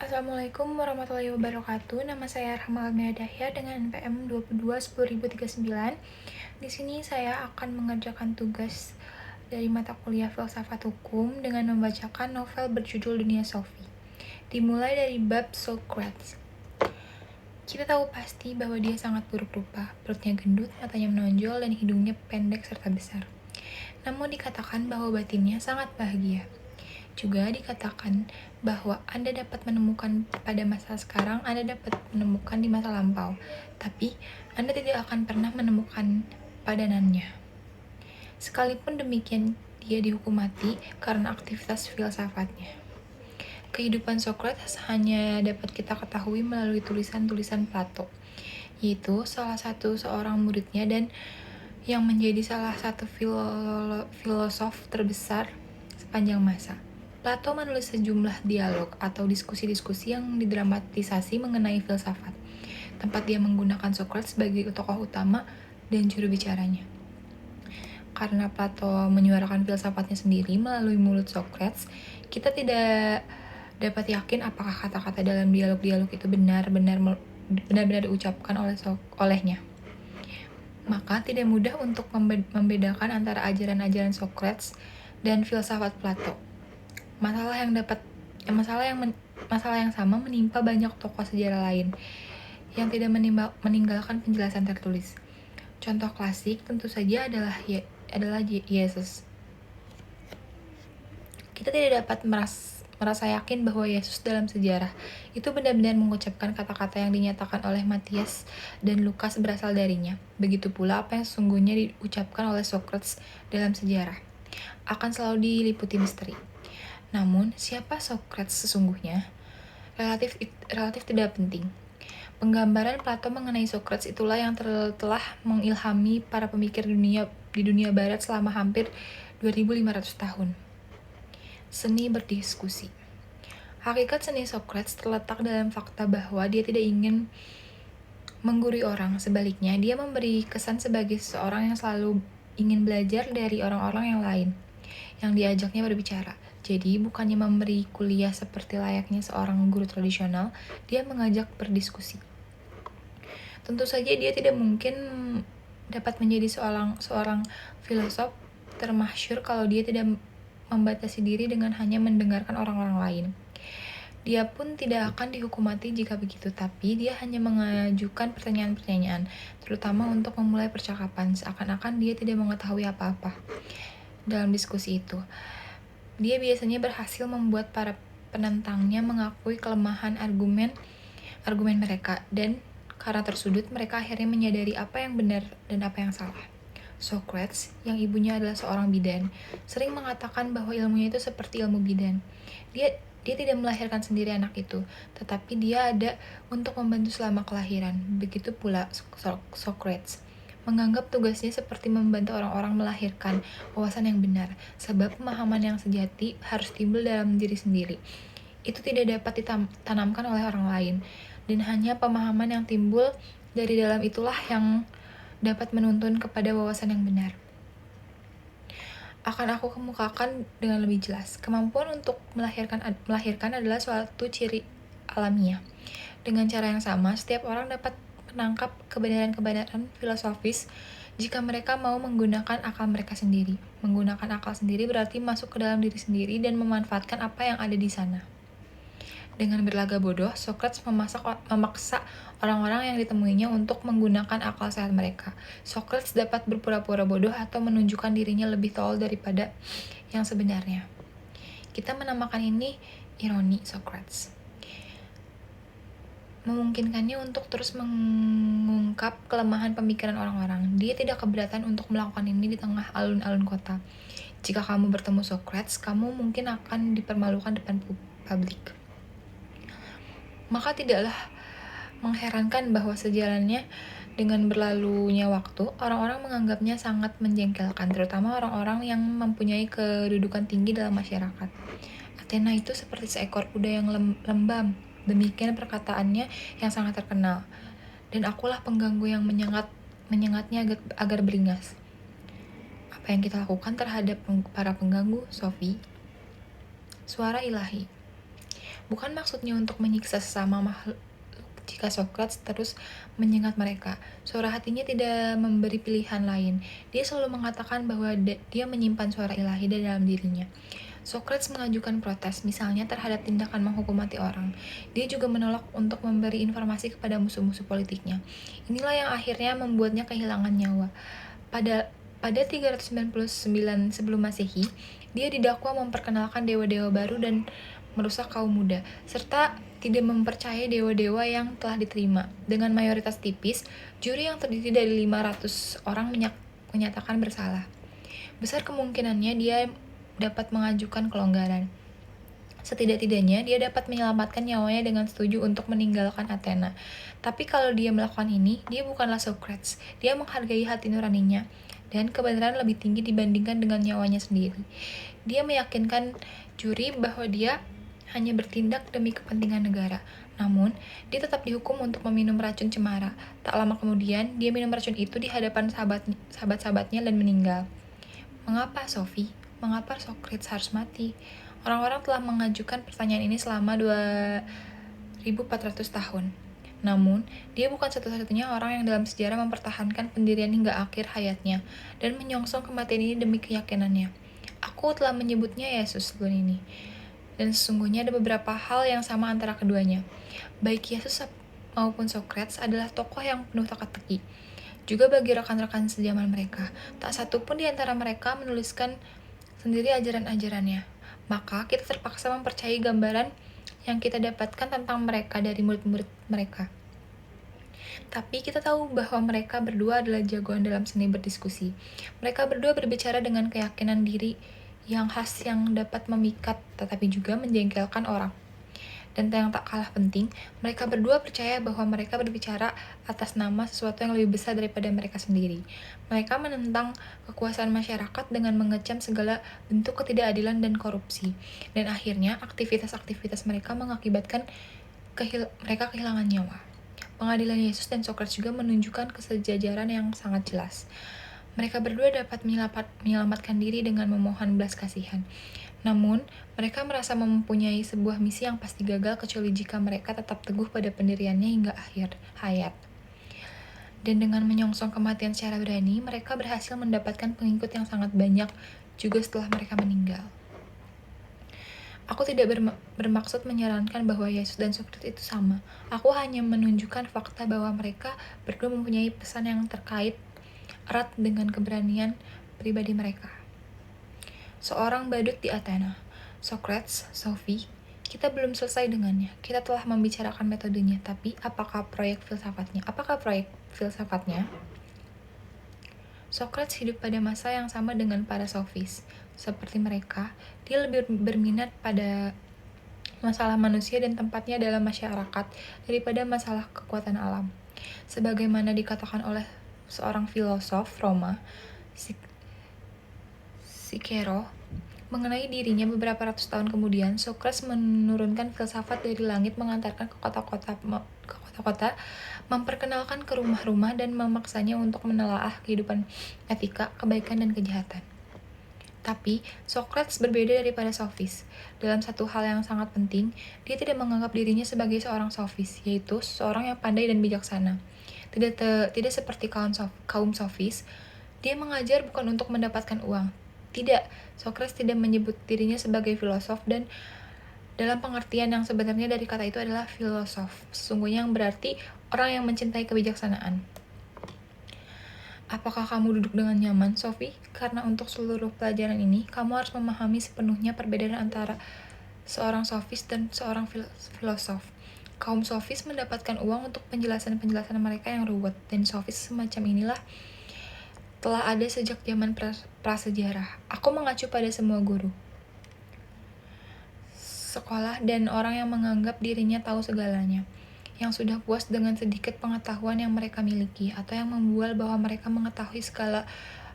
Assalamualaikum warahmatullahi wabarakatuh. Nama saya Rahma Almia Dahya dengan NPM 22 10039. Di sini saya akan mengerjakan tugas dari mata kuliah Filsafat Hukum dengan membacakan novel berjudul Dunia Sophie. Dimulai dari bab Socrates. Kita tahu pasti bahwa dia sangat buruk rupa, perutnya gendut, matanya menonjol, dan hidungnya pendek serta besar. Namun dikatakan bahwa batinnya sangat bahagia. Juga dikatakan bahwa Anda dapat menemukan pada masa sekarang, Anda dapat menemukan di masa lampau, tapi Anda tidak akan pernah menemukan padanannya. Sekalipun demikian, dia dihukum mati karena aktivitas filsafatnya. Kehidupan Socrates hanya dapat kita ketahui melalui tulisan-tulisan Plato, yaitu salah satu seorang muridnya dan yang menjadi salah satu filosof terbesar sepanjang masa. Plato menulis sejumlah dialog atau diskusi-diskusi yang didramatisasi mengenai filsafat, tempat dia menggunakan Socrates sebagai tokoh utama dan juru bicaranya. Karena Plato menyuarakan filsafatnya sendiri melalui mulut Socrates, kita tidak dapat yakin apakah kata-kata dalam dialog-dialog itu benar-benar diucapkan olehnya. Maka tidak mudah untuk membedakan antara ajaran-ajaran Socrates dan filsafat Plato. Masalah yang sama menimpa banyak tokoh sejarah lain yang tidak meninggalkan penjelasan tertulis. Contoh klasik tentu saja adalah Yesus. Kita tidak dapat merasa yakin bahwa Yesus dalam sejarah itu benar-benar mengucapkan kata-kata yang dinyatakan oleh Matius dan Lukas berasal darinya. Begitu pula apa yang sesungguhnya diucapkan oleh Socrates dalam sejarah akan selalu diliputi misteri. Namun, siapa Socrates sesungguhnya? Relatif tidak penting. Penggambaran Plato mengenai Socrates itulah yang telah mengilhami para pemikir di dunia barat selama hampir 2500 tahun. Seni berdiskusi. Hakikat seni Socrates terletak dalam fakta bahwa dia tidak ingin menggurui orang. Sebaliknya, dia memberi kesan sebagai seseorang yang selalu ingin belajar dari orang-orang yang lain yang diajaknya berbicara. Jadi, bukannya memberi kuliah seperti layaknya seorang guru tradisional, dia mengajak berdiskusi. Tentu saja dia tidak mungkin dapat menjadi seorang filosof termasyhur kalau dia tidak membatasi diri dengan hanya mendengarkan orang-orang lain. Dia pun tidak akan dihukum mati jika begitu, tapi dia hanya mengajukan pertanyaan-pertanyaan, terutama untuk memulai percakapan, seakan-akan dia tidak mengetahui apa-apa. Dalam diskusi itu, dia biasanya berhasil membuat para penentangnya mengakui kelemahan argumen mereka, dan karena tersudut, mereka akhirnya menyadari apa yang benar dan apa yang salah. Socrates, yang ibunya adalah seorang bidan, sering mengatakan bahwa ilmunya itu seperti ilmu bidan. Dia tidak melahirkan sendiri anak itu, tetapi dia ada untuk membantu selama kelahiran. Begitu pula Socrates menganggap tugasnya seperti membantu orang-orang melahirkan wawasan yang benar, sebab pemahaman yang sejati harus timbul dalam diri sendiri. Itu tidak dapat ditanamkan oleh orang lain, dan hanya pemahaman yang timbul dari dalam itulah yang dapat menuntun kepada wawasan yang benar. Akan aku kemukakan dengan lebih jelas. Kemampuan untuk melahirkan adalah suatu ciri alamiah. Dengan cara yang sama, setiap orang dapat menangkap kebenaran-kebenaran filosofis jika mereka mau menggunakan akal mereka sendiri. Menggunakan akal sendiri berarti masuk ke dalam diri sendiri dan memanfaatkan apa yang ada di sana. Dengan berlaga bodoh, Socrates memaksa orang-orang yang ditemuinya untuk menggunakan akal sehat mereka. Socrates dapat berpura-pura bodoh atau menunjukkan dirinya lebih tolol daripada yang sebenarnya. Kita menamakan ini ironi Socrates. Memungkinkannya untuk terus mengungkap kelemahan pemikiran orang-orang. Dia tidak keberatan untuk melakukan ini di tengah alun-alun kota. Jika kamu bertemu Socrates, kamu mungkin akan dipermalukan depan publik. Maka tidaklah mengherankan bahwa sejalannya dengan berlalunya waktu, orang-orang menganggapnya sangat menjengkelkan, terutama orang-orang yang mempunyai kedudukan tinggi dalam masyarakat. Athena itu seperti seekor kuda yang lembam, demikian perkataannya yang sangat terkenal. Dan akulah pengganggu yang menyengatnya agar beringas. Apa yang kita lakukan terhadap para pengganggu, Sophie? Suara ilahi. Bukan maksudnya untuk menyiksa sesama makhluk jika Socrates terus menyengat mereka. Suara hatinya tidak memberi pilihan lain. Dia selalu mengatakan bahwa dia menyimpan suara ilahi di dalam dirinya. Socrates mengajukan protes, misalnya terhadap tindakan menghukum mati orang. Dia juga menolak untuk memberi informasi kepada musuh-musuh politiknya. Inilah yang akhirnya membuatnya kehilangan nyawa. Pada 399 sebelum Masehi, dia didakwa memperkenalkan dewa-dewa baru dan merusak kaum muda, serta tidak mempercayai dewa-dewa yang telah diterima. Dengan mayoritas tipis, juri yang terdiri dari 500 orang menyatakan bersalah. Besar kemungkinannya dia dapat mengajukan kelonggaran. Setidak-tidaknya, dia dapat menyelamatkan nyawanya dengan setuju untuk meninggalkan Athena. Tapi kalau dia melakukan ini, dia bukanlah Socrates. Dia menghargai hati nuraninya, dan kebenaran lebih tinggi dibandingkan dengan nyawanya sendiri. Dia meyakinkan juri bahwa dia hanya bertindak demi kepentingan negara. Namun, dia tetap dihukum untuk meminum racun cemara. Tak lama kemudian, dia minum racun itu di hadapan sahabat-sahabatnya dan meninggal. Mengapa, Sophie? Mengapa Socrates harus mati? Orang-orang telah mengajukan pertanyaan ini selama 2400 tahun. Namun, dia bukan satu-satunya orang yang dalam sejarah mempertahankan pendirian hingga akhir hayatnya dan menyongsong kematian ini demi keyakinannya. Aku telah menyebutnya Yesus sebelum ini. Dan sesungguhnya ada beberapa hal yang sama antara keduanya. Baik Yesus maupun Socrates adalah tokoh yang penuh teka-teki. Juga bagi rekan-rekan sejaman mereka, tak satu pun di antara mereka menuliskan sendiri ajaran-ajarannya. Maka kita terpaksa mempercayai gambaran yang kita dapatkan tentang mereka dari murid-murid mereka. Tapi kita tahu bahwa mereka berdua adalah jagoan dalam seni berdiskusi. Mereka berdua berbicara dengan keyakinan diri yang khas yang dapat memikat tetapi juga menjengkelkan orang. Dan yang tak kalah penting, mereka berdua percaya bahwa mereka berbicara atas nama sesuatu yang lebih besar daripada mereka sendiri. Mereka menentang kekuasaan masyarakat dengan mengecam segala bentuk ketidakadilan dan korupsi. Dan akhirnya, aktivitas-aktivitas mereka mengakibatkan mereka kehilangan nyawa. Pengadilan Yesus dan Socrates juga menunjukkan kesejajaran yang sangat jelas. Mereka berdua dapat menyelamatkan diri dengan memohon belas kasihan. Namun, mereka merasa mempunyai sebuah misi yang pasti gagal kecuali jika mereka tetap teguh pada pendiriannya hingga akhir hayat. Dan dengan menyongsong kematian secara berani, mereka berhasil mendapatkan pengikut yang sangat banyak juga setelah mereka meninggal. Aku tidak bermaksud menyarankan bahwa Yesus dan Socrates itu sama. Aku hanya menunjukkan fakta bahwa mereka berdua mempunyai pesan yang terkait erat dengan keberanian pribadi mereka. Seorang badut di Athena. Socrates, Sophie, kita belum selesai dengannya. Kita telah membicarakan metodenya, tapi apakah proyek filsafatnya? Socrates hidup pada masa yang sama dengan para sofis. Seperti mereka, dia lebih berminat pada masalah manusia dan tempatnya dalam masyarakat daripada masalah kekuatan alam. Sebagaimana dikatakan oleh seorang filosof Roma, Cicero, mengenai dirinya beberapa ratus tahun kemudian, Socrates menurunkan filsafat dari langit, mengantarkan ke kota-kota, memperkenalkan ke rumah-rumah, dan memaksanya untuk menelaah kehidupan etika, kebaikan, dan kejahatan. Tapi, Socrates berbeda daripada sofis. Dalam satu hal yang sangat penting, dia tidak menganggap dirinya sebagai seorang sofis, yaitu seorang yang pandai dan bijaksana. Tidak seperti kaum sofis, dia mengajar bukan untuk mendapatkan uang. Tidak, Socrates tidak menyebut dirinya sebagai filosof, dan dalam pengertian yang sebenarnya dari kata itu adalah filosof, sesungguhnya yang berarti orang yang mencintai kebijaksanaan. Apakah kamu duduk dengan nyaman, Sophie? Karena untuk seluruh pelajaran ini, kamu harus memahami sepenuhnya perbedaan antara seorang sofis dan seorang filosof. Kaum sofis mendapatkan uang untuk penjelasan-penjelasan mereka yang ruwet, dan sofis semacam inilah telah ada sejak zaman prasejarah. Aku mengacu pada semua guru, sekolah, dan orang yang menganggap dirinya tahu segalanya, yang sudah puas dengan sedikit pengetahuan yang mereka miliki, atau yang membual bahwa mereka mengetahui segala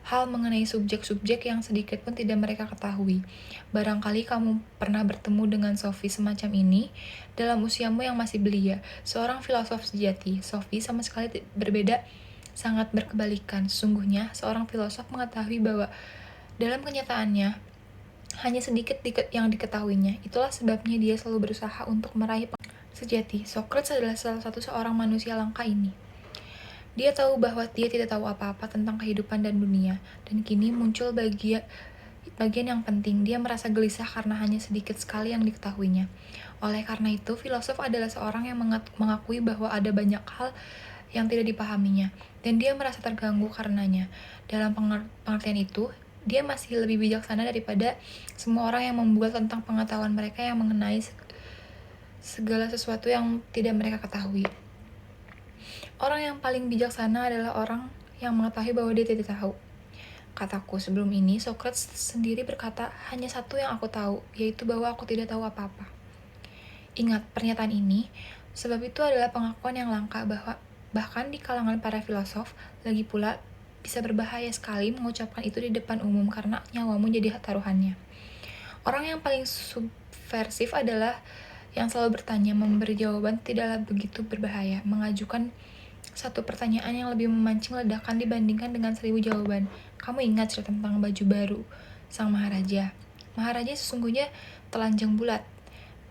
hal mengenai subjek-subjek yang sedikit pun tidak mereka ketahui. Barangkali kamu pernah bertemu dengan Sophie semacam ini dalam usiamu yang masih belia, seorang filosof sejati. Sophie sama sekali berbeda, sangat berkebalikan. Sungguhnya, seorang filosof mengetahui bahwa dalam kenyataannya, hanya sedikit yang diketahuinya. Itulah sebabnya dia selalu berusaha untuk meraih sejati. Socrates adalah salah satu seorang manusia langka ini. Dia tahu bahwa dia tidak tahu apa-apa tentang kehidupan dan dunia, dan kini muncul bagian yang penting. Dia merasa gelisah karena hanya sedikit sekali yang diketahuinya. Oleh karena itu, filosof adalah seorang yang mengakui bahwa ada banyak hal yang tidak dipahaminya, dan dia merasa terganggu karenanya. Dalam pengertian itu, dia masih lebih bijaksana daripada semua orang yang membuat tentang pengetahuan mereka yang mengenai segala sesuatu yang tidak mereka ketahui. Orang yang paling bijaksana adalah orang yang mengetahui bahwa dia tidak tahu. Kataku sebelum ini, Socrates sendiri berkata, hanya satu yang aku tahu, yaitu bahwa aku tidak tahu apa-apa. Ingat pernyataan ini, sebab itu adalah pengakuan yang langka bahwa bahkan di kalangan para filosof, lagi pula bisa berbahaya sekali mengucapkan itu di depan umum karena nyawamu jadi taruhannya. Orang yang paling subversif adalah yang selalu bertanya, memberi jawaban tidaklah begitu berbahaya, mengajukan satu pertanyaan yang lebih memancing ledakan dibandingkan dengan 1000 jawaban. Kamu ingat cerita tentang baju baru sang Maharaja? Maharaja sesungguhnya telanjang bulat,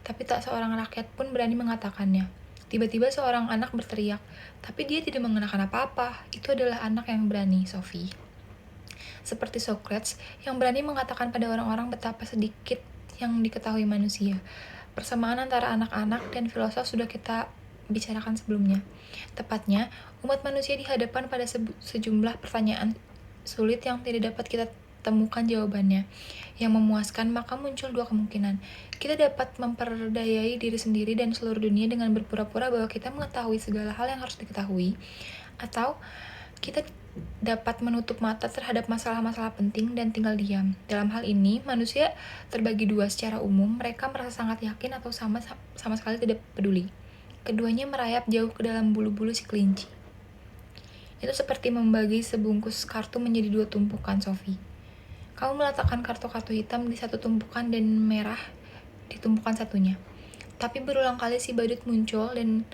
tapi tak seorang rakyat pun berani mengatakannya. Tiba-tiba seorang anak berteriak, tapi dia tidak mengenakan apa-apa. Itu adalah anak yang berani, Sophie. Seperti Socrates, yang berani mengatakan pada orang-orang betapa sedikit yang diketahui manusia. Persamaan antara anak-anak dan filosof sudah kita bicarakan sebelumnya. Tepatnya, umat manusia dihadapkan pada sejumlah pertanyaan sulit yang tidak dapat kita temukan jawabannya yang memuaskan, maka muncul dua kemungkinan. Kita dapat memperdayai diri sendiri dan seluruh dunia dengan berpura-pura bahwa kita mengetahui segala hal yang harus diketahui, atau kita dapat menutup mata terhadap masalah-masalah penting dan tinggal diam. Dalam hal ini, manusia terbagi dua secara umum. Mereka merasa sangat yakin atau sama sekali tidak peduli. Keduanya merayap jauh ke dalam bulu-bulu si kelinci. Itu seperti membagi sebungkus kartu menjadi dua tumpukan, Sophie. Kamu meletakkan kartu-kartu hitam di satu tumpukan dan merah di tumpukan satunya. Tapi berulang kali si badut muncul dan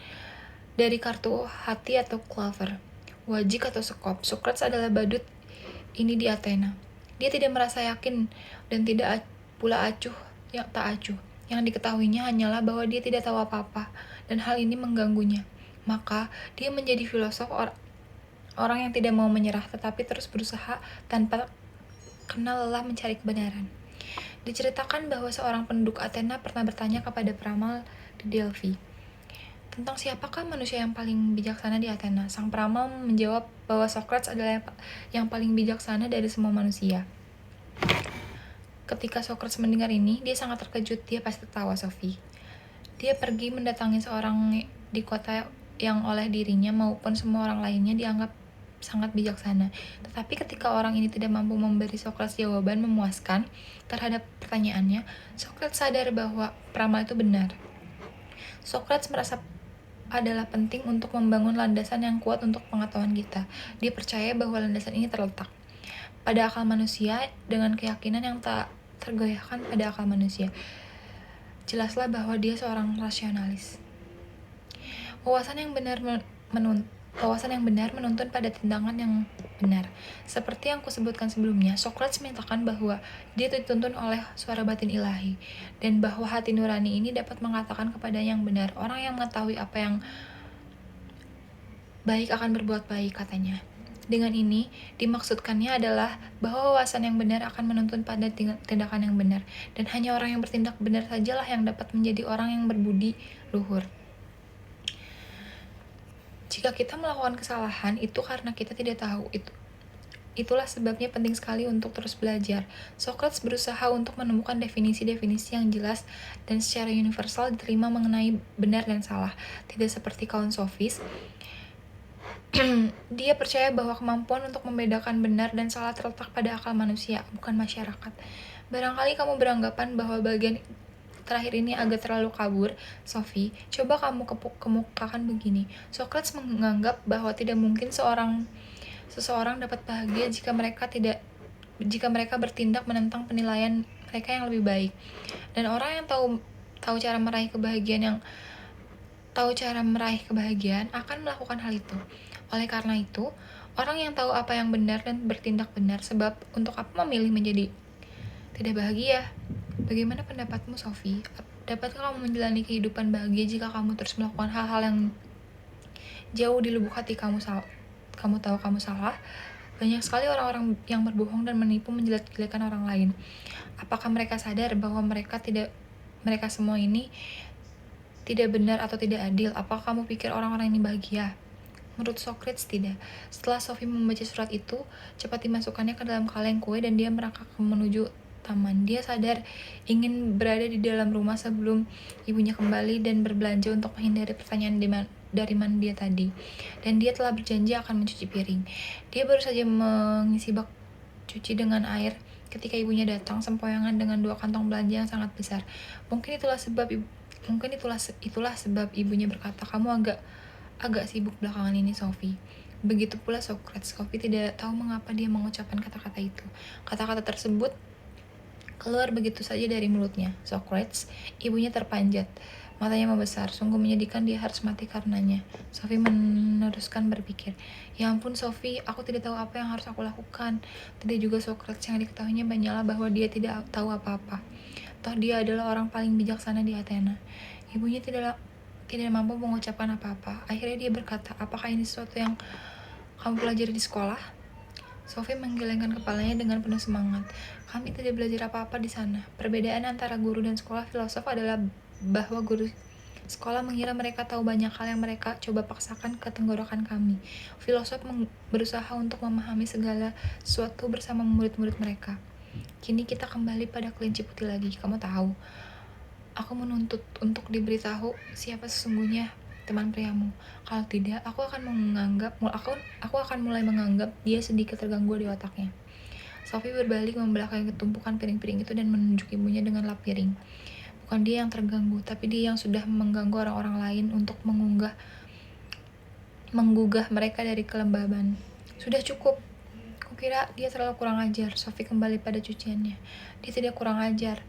dari kartu hati atau clover, wajik atau sekop. Socrates adalah badut ini di Athena. Dia tidak merasa yakin dan tidak pula acuh yang tak acuh. Yang diketahuinya hanyalah bahwa dia tidak tahu apa-apa, dan hal ini mengganggunya. Maka, dia menjadi filosof orang yang tidak mau menyerah, tetapi terus berusaha tanpa kenal lelah mencari kebenaran. Diceritakan bahwa seorang penduduk Athena pernah bertanya kepada peramal di Delphi, tentang siapakah manusia yang paling bijaksana di Athena. Sang peramal menjawab bahwa Socrates adalah yang paling bijaksana dari semua manusia. Ketika Socrates mendengar ini, dia sangat terkejut. Dia pasti tertawa, Sophie. Dia pergi mendatangi seorang di kota yang oleh dirinya maupun semua orang lainnya dianggap sangat bijaksana. Tetapi ketika orang ini tidak mampu memberi Socrates jawaban memuaskan terhadap pertanyaannya, Socrates sadar bahwa peramal itu benar. Socrates merasa adalah penting untuk membangun landasan yang kuat untuk pengetahuan kita. Dia percaya bahwa landasan ini terletak pada akal manusia dengan keyakinan yang tak tergoyahkan pada akal manusia. Jelaslah bahwa dia seorang rasionalis. Wawasan yang benar menuntun pada tindakan yang benar. Seperti yang kusebutkan sebelumnya, Socrates menyatakan bahwa dia dituntun oleh suara batin ilahi, dan bahwa hati nurani ini dapat mengatakan kepada yang benar. Orang yang mengetahui apa yang baik akan berbuat baik, katanya. Dengan ini, dimaksudkannya adalah bahwa wawasan yang benar akan menuntun pada tindakan yang benar, dan hanya orang yang bertindak benar sajalah yang dapat menjadi orang yang berbudi luhur. Jika kita melakukan kesalahan, itu karena kita tidak tahu. Itulah sebabnya penting sekali untuk terus belajar. Socrates berusaha untuk menemukan definisi-definisi yang jelas dan secara universal diterima mengenai benar dan salah. Tidak seperti kaum sofis, dia percaya bahwa kemampuan untuk membedakan benar dan salah terletak pada akal manusia, bukan masyarakat. Barangkali kamu beranggapan bahwa bagian terakhir ini agak terlalu kabur, Sophie. Coba kamu kemukakan begini. Socrates menganggap bahwa tidak mungkin seseorang dapat bahagia jika mereka bertindak menentang penilaian mereka yang lebih baik. Dan orang yang tahu cara meraih kebahagiaan akan melakukan hal itu. Oleh karena itu, orang yang tahu apa yang benar dan bertindak benar, sebab untuk apa memilih menjadi tidak bahagia. Bagaimana pendapatmu, Sophie? Dapatkah kamu menjalani kehidupan bahagia jika kamu terus melakukan hal-hal yang jauh di lubuk hati kamu tahu kamu salah? Banyak sekali orang-orang yang berbohong dan menipu menjelek-jelekan orang lain. Apakah mereka sadar bahwa mereka semua ini tidak benar atau tidak adil? Apakah kamu pikir orang-orang ini bahagia? Menurut Socrates, tidak. Setelah Sophie membaca surat itu, cepat dimasukkannya ke dalam kaleng kue dan dia merangkak menuju taman. Dia sadar ingin berada di dalam rumah sebelum ibunya kembali dan berbelanja untuk menghindari pertanyaan dari mana dia tadi. Dan dia telah berjanji akan mencuci piring. Dia baru saja mengisi bak cuci dengan air ketika ibunya datang sempoyangan dengan 2 kantong belanja yang sangat besar. Mungkin itulah sebab ibunya berkata, "Kamu agak sibuk belakangan ini, Sophie." Begitu pula Socrates. Sophie tidak tahu mengapa dia mengucapkan kata-kata itu. Kata-kata tersebut keluar begitu saja dari mulutnya. Socrates, ibunya terpanjat. Matanya membesar, sungguh menyedihkan, dia harus mati karenanya. Sophie meneruskan berpikir. Ya ampun Sophie, aku tidak tahu apa yang harus aku lakukan. Tidak juga Socrates, yang diketahuinya banyalah bahwa dia tidak tahu apa-apa. Toh dia adalah orang paling bijaksana di Athena. Ibunya tidak mampu mengucapkan apa-apa. Akhirnya dia berkata, apakah ini sesuatu yang kamu pelajari di sekolah? Sophie menggelengkan kepalanya dengan penuh semangat. Kami tidak belajar apa-apa di sana. Perbedaan antara guru dan sekolah filosof adalah bahwa guru sekolah mengira mereka tahu banyak hal yang mereka coba paksakan ke tenggorokan kami. Filosof berusaha untuk memahami segala sesuatu bersama murid-murid mereka. Kini kita kembali pada kelinci putih lagi. Kamu tahu, aku menuntut untuk diberitahu siapa sesungguhnya teman priamu. Kalau tidak, aku akan mulai menganggap dia sedikit terganggu di otaknya. Sophie berbalik membelakangi tumpukan piring-piring itu dan menunjuk ibunya dengan lap piring. Bukan dia yang terganggu, tapi dia yang sudah mengganggu orang-orang lain untuk menggugah mereka dari kelembaban. Sudah cukup. Kukira dia terlalu kurang ajar. Sophie kembali pada cuciannya. Dia tidak kurang ajar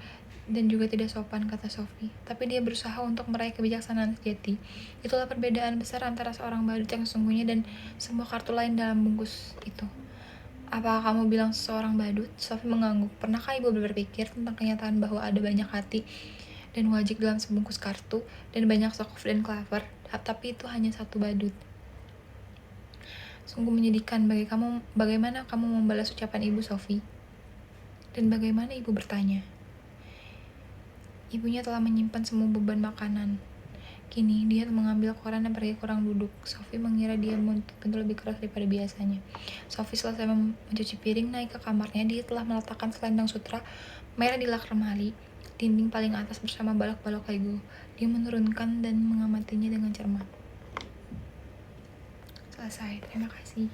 dan juga tidak sopan, kata Sophie. Tapi dia berusaha untuk meraih kebijaksanaan sejati. Itulah perbedaan besar antara seorang badut yang sesungguhnya dan semua kartu lain dalam bungkus itu. Apakah kamu bilang seseorang badut? Sophie mengangguk. Pernahkah ibu berpikir tentang kenyataan bahwa ada banyak hati dan wajik dalam sebungkus kartu, dan banyak Sokof dan Clover, tapi itu hanya satu badut? Sungguh menyedihkan. Bagaimana kamu membalas ucapan ibu, Sophie? Dan bagaimana ibu bertanya? Ibunya telah menyimpan semua beban makanan. Kini dia mengambil koran dan pergi kurang duduk. Sophie mengira dia menuntut pintu lebih keras daripada biasanya. Sophie selesai mencuci piring, naik ke kamarnya. Dia telah meletakkan selendang sutra merah di lak lemari dinding paling atas bersama balok-balok Lego. Dia menurunkan dan mengamatinya dengan cermat. Selesai. Terima kasih.